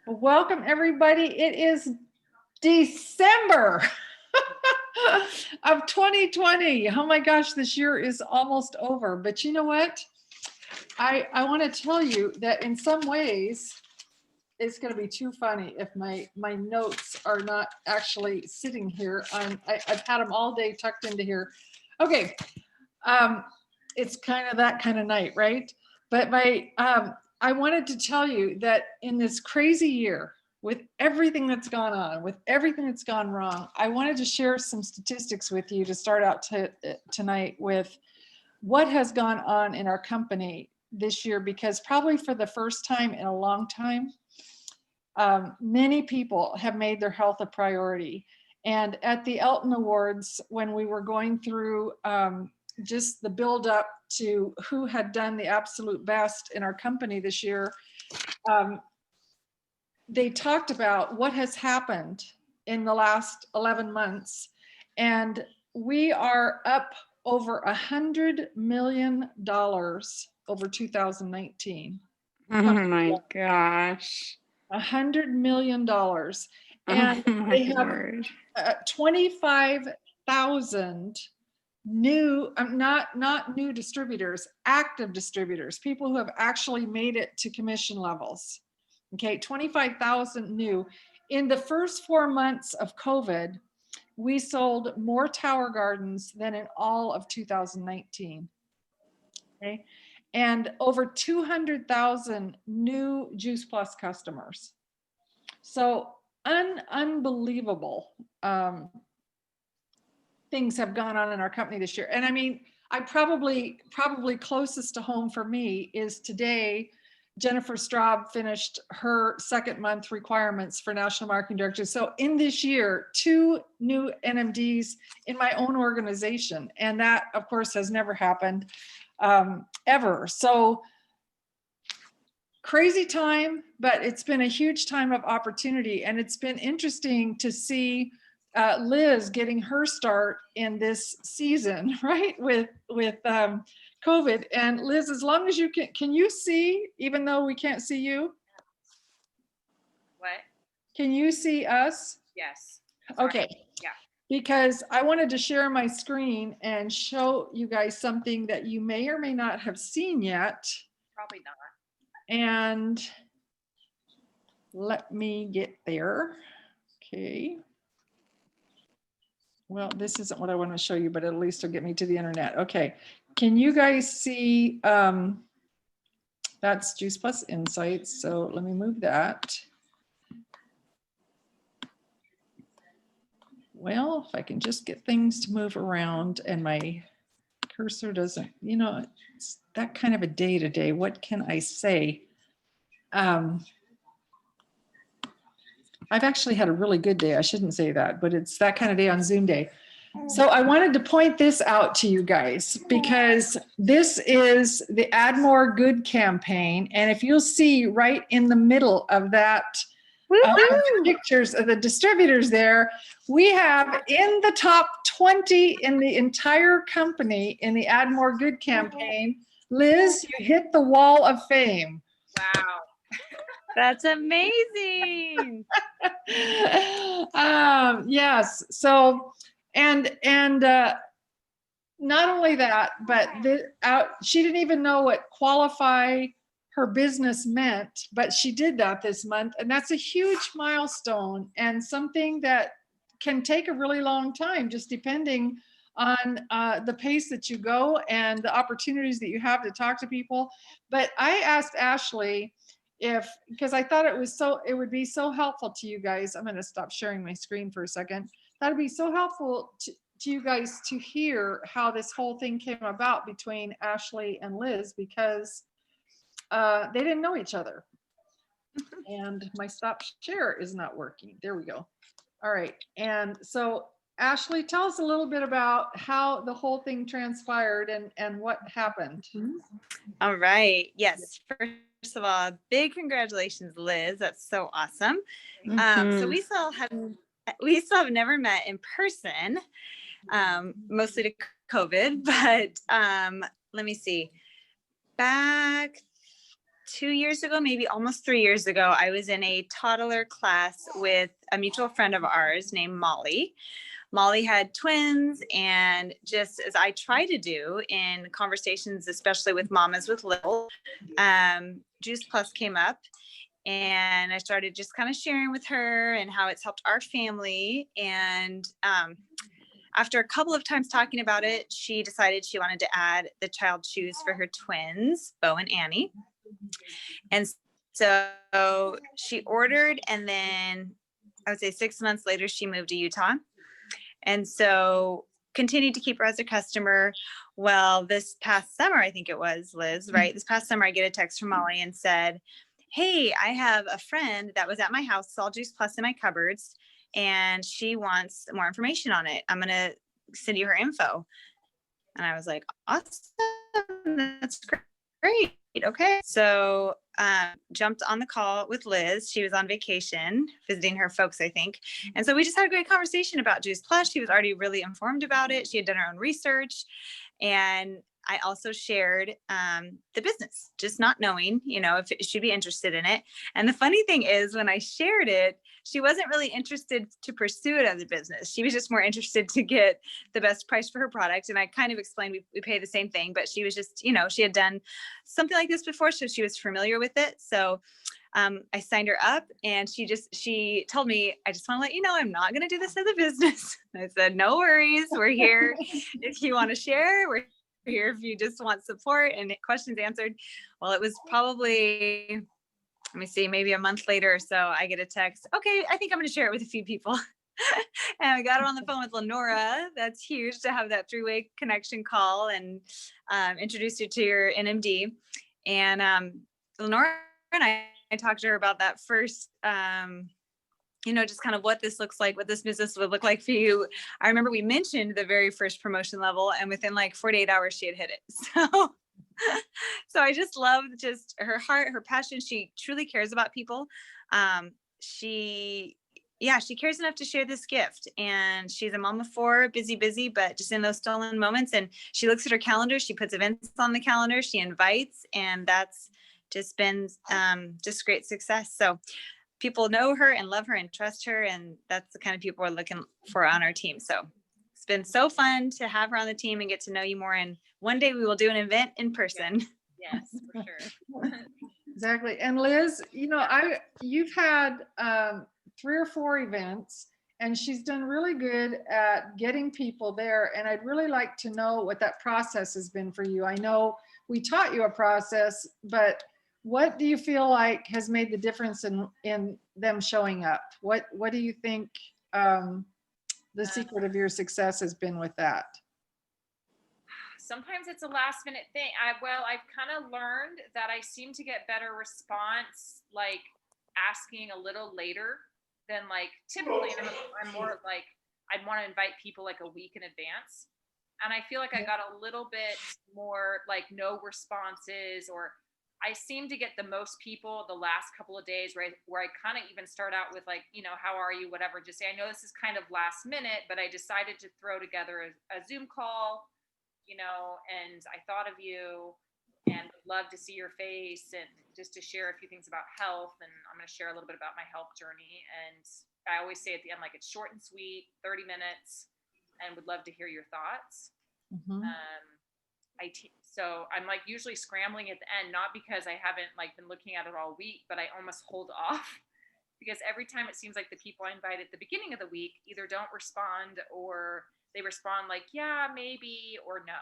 Welcome, everybody. It is December of 2020. Oh my gosh, this year is almost over. But you know what? I want to tell you that in some ways, it's going to be too funny if my notes are not actually sitting here. I've had them all day tucked into here. Okay, it's kind of that kind of night, right? But I wanted to tell you that in this crazy year, with everything that's gone on, with everything that's gone wrong, I wanted to share some statistics with you to start out tonight with what has gone on in our company this year, because probably for the first time in a long time, many people have made their health a priority. And at the Elton Awards, when we were going through just the build up to who had done the absolute best in our company this year, they talked about what has happened in the last 11 months. And we are up over $100 million over 2019. Oh my gosh. $100 million. And Oh they have 25,000 new, not new distributors, active distributors, people who have actually made it to commission levels. Okay, 25,000 new. In the first 4 months of COVID, we sold more Tower Gardens than in all of 2019. Okay, and over 200,000 new Juice Plus customers. So unbelievable things have gone on in our company this year. And I mean, I probably closest to home for me is today, Jennifer Straub finished her second month requirements for National Marketing Director. So in this year, 2 new NMDs in my own organization. And that, of course, has never happened ever. So crazy time, but it's been a huge time of opportunity. And it's been interesting to see Liz getting her start in this season, right? With COVID. And Liz, as long as you can you see, even though we can't see you? What? Can you see us? Yes. Sorry. Okay. Yeah. Because I wanted to share my screen and show you guys something that you may or may not have seen yet. Probably not. And let me get there. Okay. Well, this isn't what I want to show you, but at least it'll get me to the internet. Okay. Can you guys see, that's Juice Plus Insights. So let me move that. Well, if I can just get things to move around and my cursor doesn't, you know, it's that kind of a day today. What can I say? I've actually had a really good day. I shouldn't say that, but it's that kind of day on Zoom day. So I wanted to point this out to you guys because this is the Add More Good campaign. And if you'll see right in the middle of that pictures of the distributors there, we have in the top 20 in the entire company in the Add More Good campaign. Liz, you hit the wall of fame. Wow. That's amazing. Yes. So, and not only that, but she didn't even know what qualify her business meant, but she did that this month. And that's a huge milestone and something that can take a really long time, just depending on the pace that you go and the opportunities that you have to talk to people. But I asked Ashley because I thought it would be so helpful to you guys. I'm going to stop sharing my screen for a second. That'd be so helpful to you guys to hear how this whole thing came about between Ashley and Liz, because they didn't know each other. And my stop share is not working. There we go. All right. And so Ashley, tell us a little bit about how the whole thing transpired and what happened. All right. Yes. First of all, big congratulations, Liz. That's so awesome. So we still have never met in person, mostly to COVID, but let me see. Back 2 years ago, maybe almost 3 years ago, I was in a toddler class with a mutual friend of ours named Molly. Molly had twins, and just as I try to do in conversations, especially with mamas with little, Juice Plus came up, and I started just kind of sharing with her and how it's helped our family. And after a couple of times talking about it, she decided she wanted to add the child shoes for her twins, Bo and Annie. And so she ordered, and then I would say 6 months later, she moved to Utah. And so continued to keep her as a customer. Well, this past summer, I think it was, Liz, right? This past summer, I get a text from Molly and said, hey, I have a friend that was at my house, saw Juice Plus in my cupboards, and she wants more information on it. I'm going to send you her info. And I was like, awesome. That's great. Okay. So jumped on the call with Liz. She was on vacation visiting her folks, I think. And so we just had a great conversation about Juice Plus. She was already really informed about it. She had done her own research. And I also shared the business, just not knowing, if she'd be interested in it. And the funny thing is, when I shared it, she wasn't really interested to pursue it as a business. She was just more interested to get the best price for her product. And I kind of explained we pay the same thing, but she was just, she had done something like this before, so she was familiar with it. So I signed her up, and she told me, I just want to let you know, I'm not going to do this as a business. I said, no worries. We're here if you want to share. We're here if you just want support and questions answered. Well, it was probably, let me see, maybe a month later or so, I get a text. Okay, I think I'm going to share it with a few people. And I got her on the phone with Lenora. That's huge to have that three-way connection call, and introduce you to your NMD. And Lenora and I talked to her about that first, just kind of what this looks like, what this business would look like for you. I remember we mentioned the very first promotion level, and within like 48 hours, she had hit it. So I just love just her heart, her passion. She truly cares about people. She cares enough to share this gift, and she's a mom of four, busy, but just in those stolen moments. And she looks at her calendar, she puts events on the calendar, she invites, and that's just been just great success. So people know her and love her and trust her, and that's the kind of people we're looking for on our team. So it's been so fun to have her on the team and get to know you more. And one day we will do an event in person. Yes, for sure. Exactly. And Liz, you've had 3 or 4 events, and she's done really good at getting people there. And I'd really like to know what that process has been for you. I know we taught you a process, but what do you feel like has made the difference in them showing up? What do you think the secret of your success has been with that? Sometimes it's a last minute thing. I've kind of learned that I seem to get better response, like asking a little later than like typically. I'm more like, I'd want to invite people like a week in advance. And I feel like I got a little bit more like no responses, or I seem to get the most people the last couple of days, right? Where I kind of even start out with like, how are you? Whatever. Just say, I know this is kind of last minute, but I decided to throw together a Zoom call, and I thought of you and would love to see your face and just to share a few things about health. And I'm going to share a little bit about my health journey. And I always say at the end, like, it's short and sweet, 30 minutes, and would love to hear your thoughts. Mm-hmm. So I'm like usually scrambling at the end, not because I haven't like been looking at it all week, but I almost hold off because every time it seems like the people I invite at the beginning of the week either don't respond, or they respond like, yeah, maybe, or no.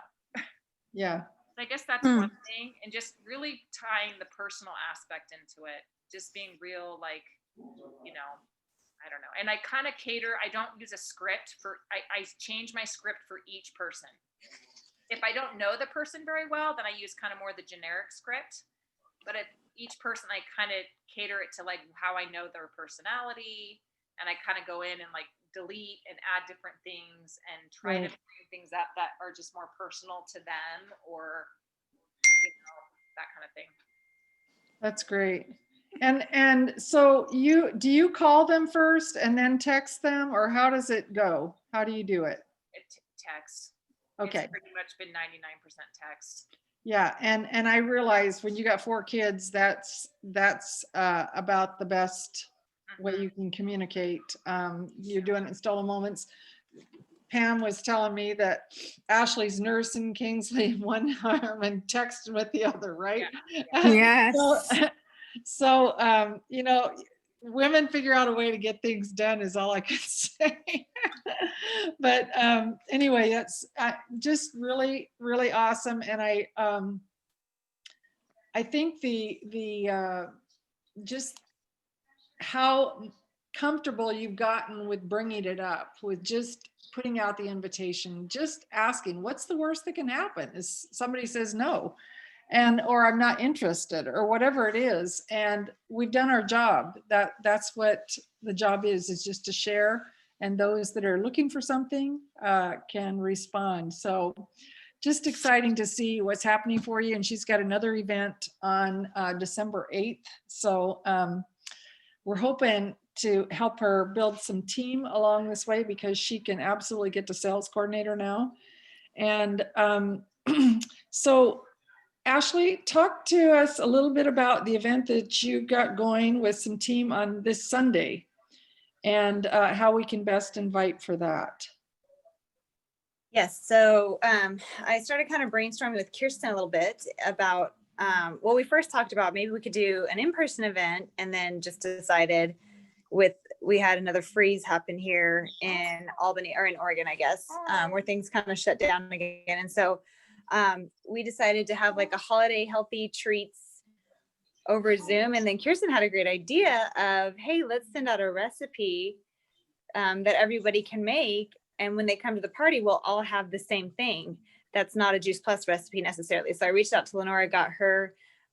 Yeah. I guess that's one thing. And just really tying the personal aspect into it, just being real, like, I don't know. And I kind of cater, I don't use a script I change my script for each person. If I don't know the person very well, then I use kind of more the generic script. But at each person, I kind of cater it to like how I know their personality. And I kind of go in and like delete and add different things and try to bring things up that are just more personal to them, or that kind of thing. That's great. And so do you call them first and then text them, or how does it go? How do you do it? Text. Okay. It's pretty much been 99% text. Yeah, and I realize when you got 4 kids, that's about the best way you can communicate. You're doing it in stolen moments. Pam was telling me that Ashley's nursing Kingsley in one arm and texting with the other, right? Yes. So, you know, women figure out a way to get things done is all I can say. But anyway, that's just really, really awesome. And I think the just how comfortable you've gotten with bringing it up, with just putting out the invitation, just asking, what's the worst that can happen? Is somebody says no, and or I'm not interested, or whatever it is, and we've done our job. That's what the job is just to share, and those that are looking for something can respond. So just exciting to see what's happening for you. And she's got another event on December 8th. So we're hoping to help her build some team along this way, because she can absolutely get to sales coordinator now. And so Ashley, talk to us a little bit about the event that you got going with some team on this Sunday, and how we can best invite for that. Yes. So I started kind of brainstorming with Kirsten a little bit about, well, we first talked about maybe we could do an in-person event, and then just decided we had another freeze happen here in Albany, or in Oregon, I guess, where things kind of shut down again. And so we decided to have like a holiday healthy treats over Zoom. And then Kirsten had a great idea of, hey, let's send out a recipe that everybody can make. And when they come to the party, we'll all have the same thing. That's not a Juice Plus recipe necessarily. So I reached out to Lenora, got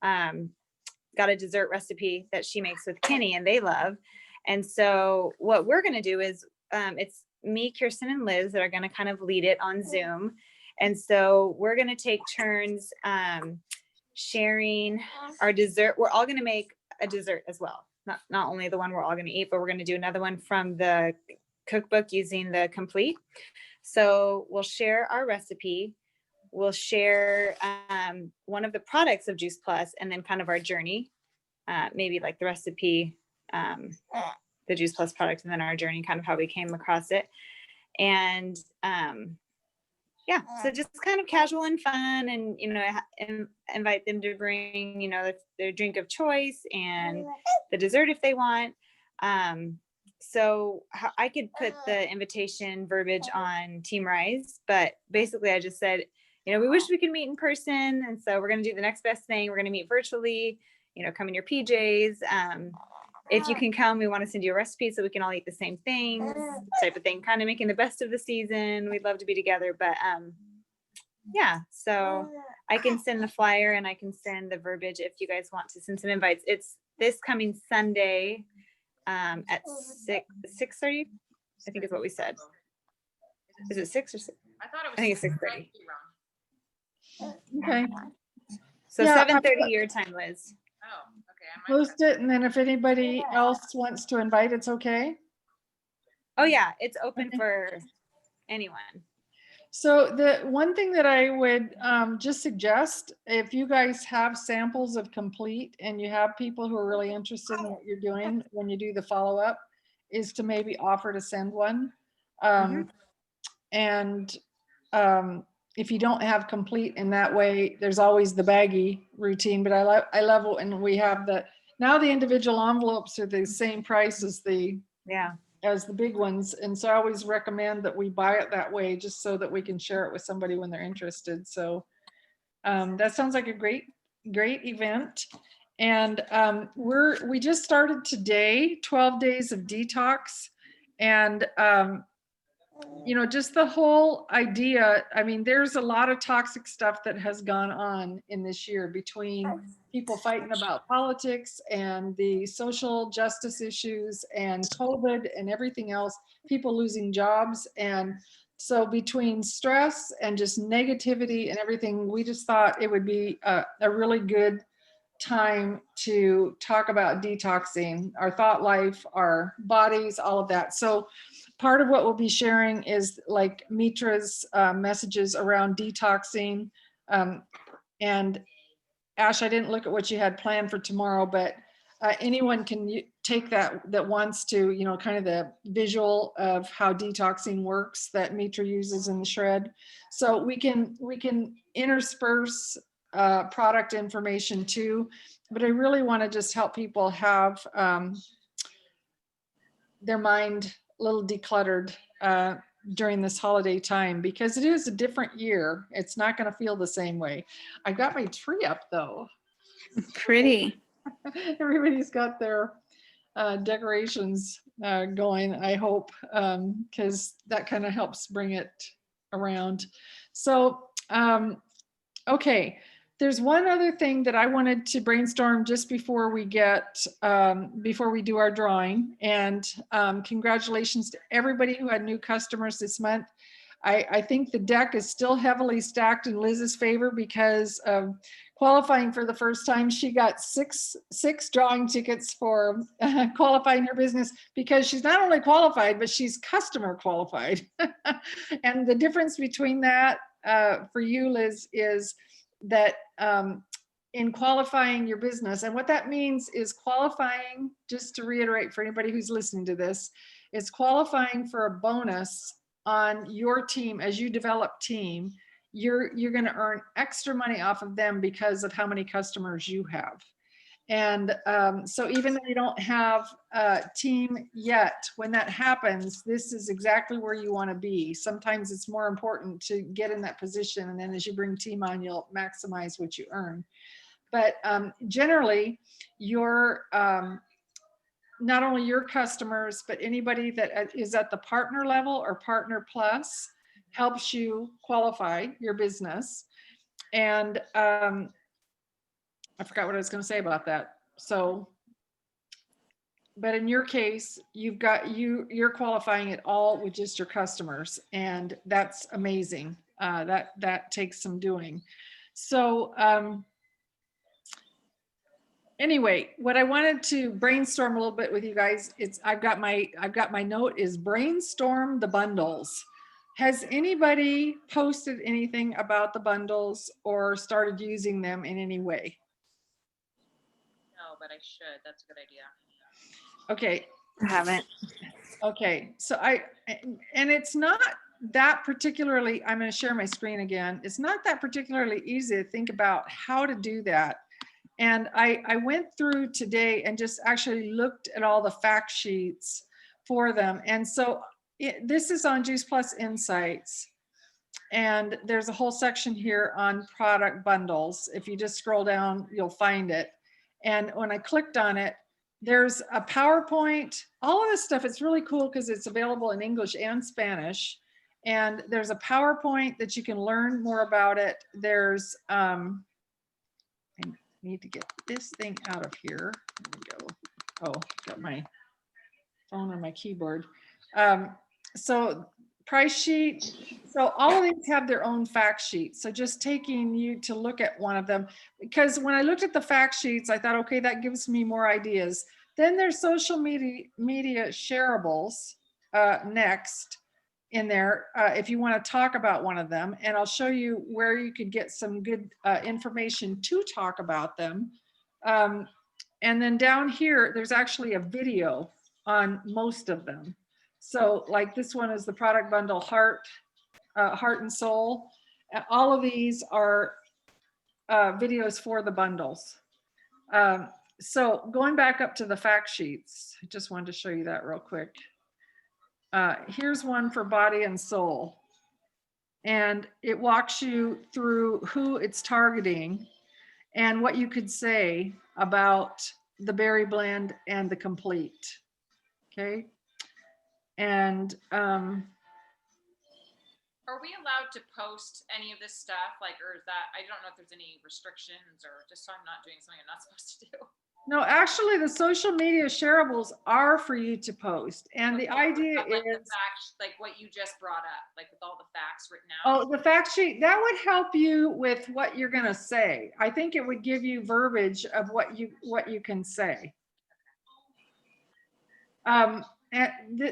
a dessert recipe that she makes with Kenny, and they love. And so what we're going to do is it's me, Kirsten, and Liz that are going to kind of lead it on Zoom. And so we're going to take turns sharing our dessert. We're all going to make a dessert as well. Not only the one we're all going to eat, but we're going to do another one from the cookbook using the complete. So we'll share our recipe. We'll share one of the products of Juice Plus, and then kind of our journey, maybe like the recipe, the Juice Plus product, and then our journey, kind of how we came across it. And yeah, so just kind of casual and fun, and, you know, invite them to bring, you know, their drink of choice and the dessert if they want. So I could put the invitation verbiage on Team Rise, but basically I just said, you know, we wish we could meet in person. And so we're going to do the next best thing. We're going to meet virtually, you know, come in your PJs. If you can come, we want to send you a recipe so we can all eat the same things, type of thing, kind of making the best of the season. We'd love to be together, but yeah, so I can send the flyer and I can send the verbiage if you guys want to send some invites. It's this coming Sunday at 6:30, I think is what we said. Is it 6 or 6? I thought it was. I think it's 6:30. Okay. So Yeah, 7:30 your time, Liz. Oh, okay. I might Post it, and then if anybody else wants to invite, it's okay. Oh yeah, it's open Okay. for anyone. So the one thing that I would just suggest, if you guys have samples of complete and you have people who are really interested in what you're doing when you do the follow-up, is to maybe offer to send one. And if you don't have complete in that way, there's always the baggie routine, but I love it when we have now the individual envelopes are the same price as the big ones. And so I always recommend that we buy it that way, just so that we can share it with somebody when they're interested. So that sounds like a great event. And we just started today, 12 days of detox. And you know, just the whole idea, I mean, there's a lot of toxic stuff that has gone on in this year, between people fighting about politics and the social justice issues and COVID and everything else, people losing jobs. And so between stress and just negativity and everything, we just thought it would be a really good time to talk about detoxing our thought life, our bodies, all of that. So part of what we'll be sharing is like Mitra's messages around detoxing, And Ash, I didn't look at what you had planned for tomorrow, but anyone can take that wants to, you know, kind of the visual of how detoxing works that Mitra uses in the shred. So we can intersperse product information too, but I really want to just help people have their mind a little decluttered during this holiday time, because it is a different year. It's not going to feel the same way. I've got my tree up though. Pretty. Everybody's got their decorations going, I hope, because that kind of helps bring it around. So, okay, there's one other thing that I wanted to brainstorm just before we get, before we do our drawing. And congratulations to everybody who had new customers this month. I think the deck is still heavily stacked in Liz's favor because of qualifying for the first time. She got six drawing tickets for qualifying her business, because she's not only qualified, but she's customer qualified. And the difference between that for you, Liz, is that in qualifying your business, and what that means is qualifying, just to reiterate for anybody who's listening to this, is qualifying for a bonus on your team. As you develop team, you're going to earn extra money off of them because of how many customers you have. And so even though you don't have a team yet, when that happens, this is exactly where you want to be. Sometimes it's more important to get in that position, and then as you bring team on, you'll maximize what you earn. But generally, your not only your customers, but anybody that is at the partner level or partner plus helps you qualify your business. And I forgot what I was going to say about that. So, but in your case, you're qualifying it all with just your customers, and that's amazing. That takes some doing. So, anyway, what I wanted to brainstorm a little bit with you guys, I've got my note is brainstorm the bundles. Has anybody posted anything about the bundles or started using them in any way? No, but I should. That's a good idea. Okay. I haven't. Okay. So and it's not that particularly, I'm going to share my screen again. It's not that particularly easy to think about how to do that. And I went through today and just actually looked at all the fact sheets for them. And so this is on Juice Plus Insights. And there's a whole section here on product bundles. If you just scroll down, you'll find it. And when I clicked on it, there's a PowerPoint, all of this stuff. It's really cool because it's available in English and Spanish. And there's a PowerPoint that you can learn more about it. There's, I need to get this thing out of here. There we go. Oh, got my phone on my keyboard. So price sheet. So all of these have their own fact sheets. So just taking you to look at one of them, because when I looked at the fact sheets, I thought, okay, that gives me more ideas. Then there's social media shareables next in there if you want to talk about one of them. And I'll show you where you could get some good information to talk about them. And then down here, there's actually a video on most of them. So like this one is the product bundle heart and soul. All of these are videos for the bundles. So going back up to the fact sheets, I just wanted to show you that real quick. Here's one for body and soul. And it walks you through who it's targeting and what you could say about the berry blend and the complete. Okay. And Are we allowed to post any of this stuff? Like, or is that, I don't know if there's any restrictions, or just so I'm not doing something I'm not supposed to do. no, actually the social media shareables are for you to post. And the idea Like is, the facts, like what you just brought up, like with all the facts written out. oh, the fact sheet, that would help you with what you're going to say. I think it would give you verbiage of what you can say.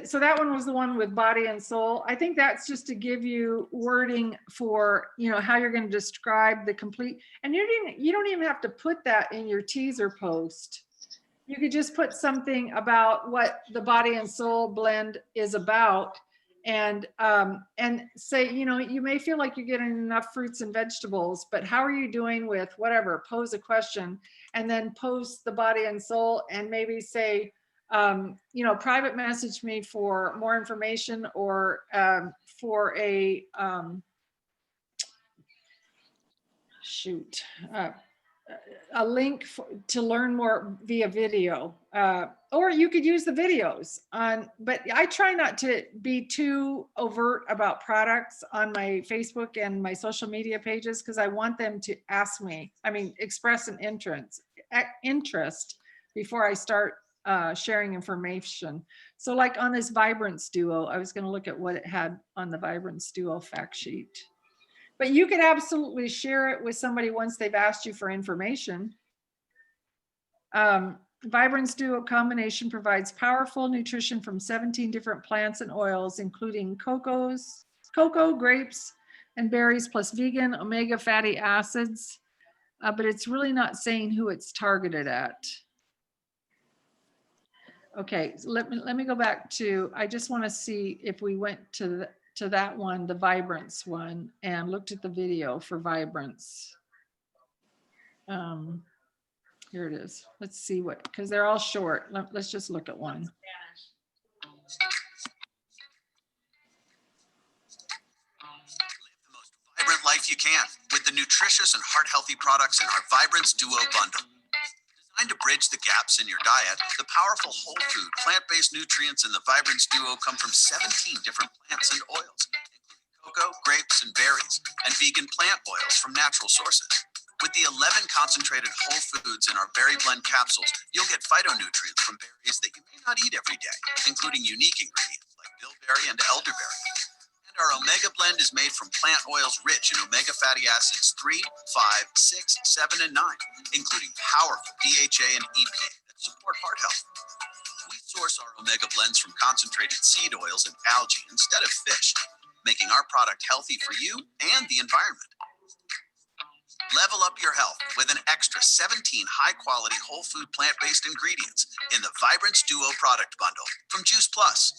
so that one was the one with body and soul. I think that's just to give you wording for, how you're going to describe the complete, and you don't even have to put that in your teaser post. You could just put something about what the body and soul blend is about, and say, you may feel like you're getting enough fruits and vegetables, but how are you doing with whatever? Pose a question, and then post the body and soul, and maybe say, private message me for more information, or for a link to learn more via video, or you could use the videos but I try not to be too overt about products on my Facebook and my social media pages, because I want them to express an interest before I start sharing information. So like on this Vibrance Duo, I was going to look at what it had on the Vibrance Duo fact sheet. But you could absolutely share it with somebody once they've asked you for information. Vibrance Duo combination provides powerful nutrition from 17 different plants and oils, including cocoa, grapes, and berries, plus vegan omega fatty acids. But it's really not saying who it's targeted at. Okay, so let me go back to, I just want to see if we went to that one, the Vibrance one, and looked at the video for Vibrance. Here it is. Let's see because they're all short. Let's just look at one. Vibrant life you can with the nutritious and heart-healthy products in our Vibrance Duo bundle. Designed to bridge the gaps in your diet, the powerful whole food, plant-based nutrients in the Vibrance Duo come from 17 different plants and oils, including cocoa, grapes, and berries, and vegan plant oils from natural sources. With the 11 concentrated whole foods in our Berry Blend capsules, you'll get phytonutrients from berries that you may not eat every day, including unique ingredients like bilberry and elderberry. And our Omega Blend is made from plant oils rich in omega fatty acids 3, 5, 6, 7, and 9, including powerful DHA and EPA that support heart health. We source our Omega Blends from concentrated seed oils and algae instead of fish, making our product healthy for you and the environment. Level up your health with an extra 17 high-quality whole food plant-based ingredients in the Vibrance Duo product bundle from Juice Plus.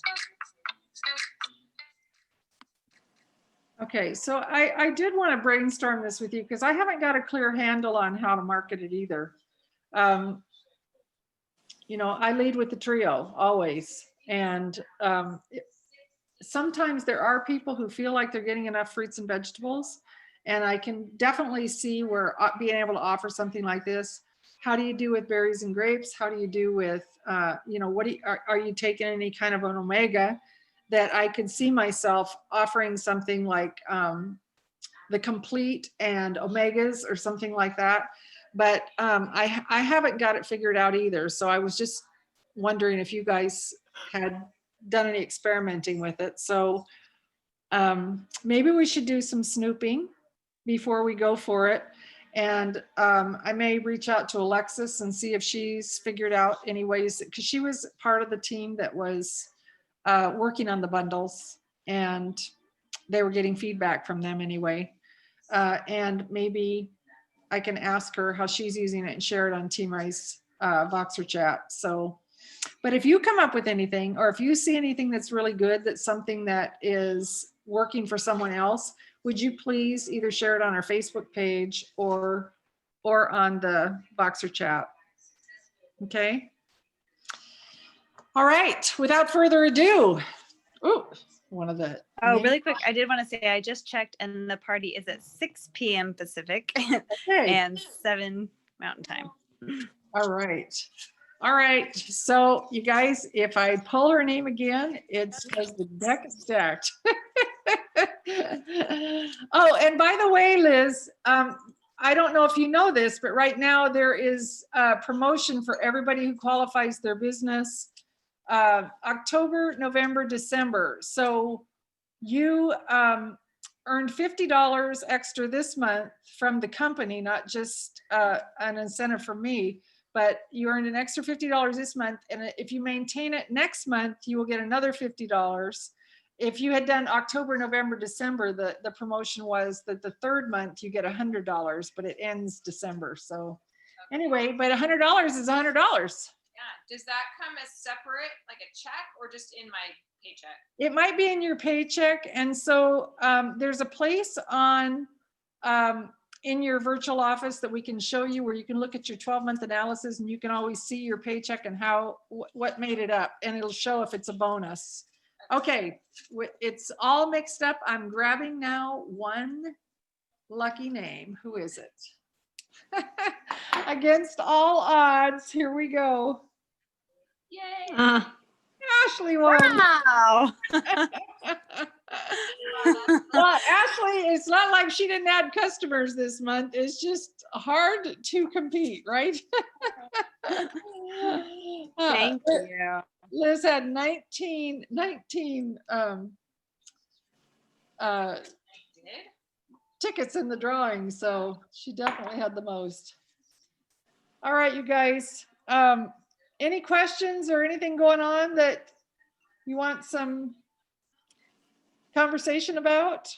Okay, so I did want to brainstorm this with you, because I haven't got a clear handle on how to market it either. I lead with the trio always. And sometimes there are people who feel like they're getting enough fruits and vegetables. And I can definitely see where being able to offer something like this. How do you do with berries and grapes? How do you do with, are you taking any kind of an omega? That I could see myself offering something like the complete and omegas or something like that. But I haven't got it figured out either. So I was just wondering if you guys had done any experimenting with it. So maybe we should do some snooping before we go for it. And I may reach out to Alexis and see if she's figured out any ways, because she was part of the team that was working on the bundles, and they were getting feedback from them anyway. And maybe I can ask her how she's using it and share it on Team Rice Voxer chat. So, but if you come up with anything, or if you see anything that's really good, that's something that is working for someone else, would you please either share it on our Facebook page or on the Voxer chat? Okay. All right, without further ado, really quick, I did want to say I just checked, and the party is at 6 p.m. Pacific and 7 Mountain Time. All right. So you guys, if I pull her name again, it's because the deck is stacked. Oh, and by the way, Liz, I don't know if you know this, but right now there is a promotion for everybody who qualifies their business. October, November, December. So you earned $50 extra this month from the company, not just an incentive from me, but you earned an extra $50 this month. And if you maintain it next month, you will get another $50. If you had done October, November, December, the promotion was that the third month you get $100, but it ends December. So anyway, but $100 is $100. Yeah. Does that come as separate, like a check, or just in my paycheck? It might be in your paycheck. And so there's a place on in your virtual office that we can show you where you can look at your 12-month analysis, and you can always see your paycheck and how what made it up, and it'll show if it's a bonus. Okay, it's all mixed up. I'm grabbing now one lucky name. Who is it? Against all odds, here we go. Yay. Ashley won. Wow. Well, Ashley, it's not like she didn't add customers this month. It's just hard to compete, right? Thank you. Liz had 19 Did? tickets in the drawing, so she definitely had the most. All right, you guys. Any questions or anything going on that you want some conversation about?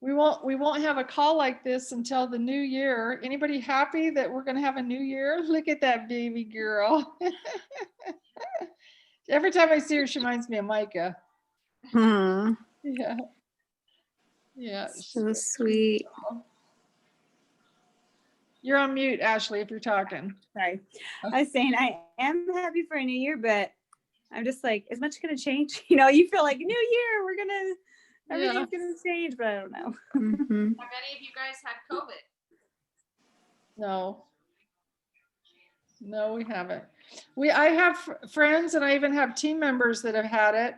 We won't have a call like this until the new year. Anybody happy that we're going to have a new year? Look at that baby girl. Every time I see her, she reminds me of Micah. Hmm. Yeah. Yeah. So sweet. You're on mute, Ashley, if you're talking. Sorry. I was saying I am happy for a new year, but I'm just like, is much going to change? You know, you feel like new year, everything's going to change, but I don't know. Mhm. Have any of you guys had COVID? No, we haven't. I have friends, and I even have team members that have had it.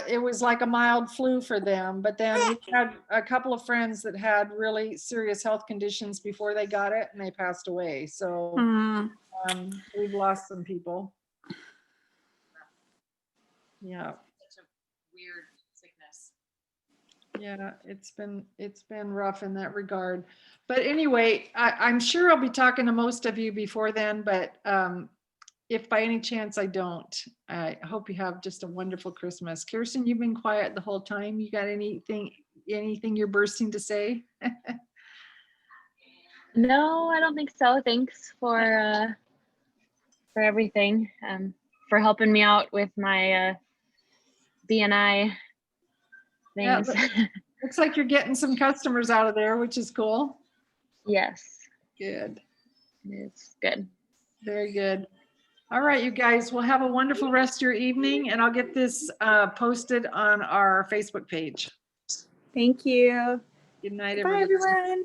It was like a mild flu for them, but then we had a couple of friends that had really serious health conditions before they got it, and they passed away. So Mm. we've lost some people. Yeah. Such a weird sickness. Yeah, it's been rough in that regard. But anyway, I'm sure I'll be talking to most of you before then, but if by any chance I don't, I hope you have just a wonderful Christmas. Kirsten, you've been quiet the whole time. You got anything you're bursting to say? No, I don't think so. Thanks for everything. For helping me out with my BNI Yeah, things. looks like you're getting some customers out of there, which is cool. Yes, Good. it's good. Very good. All right, you guys, well, have a wonderful rest of your evening, and I'll get this posted on our Facebook page. Thank you. Good night, Bye, everybody. everyone.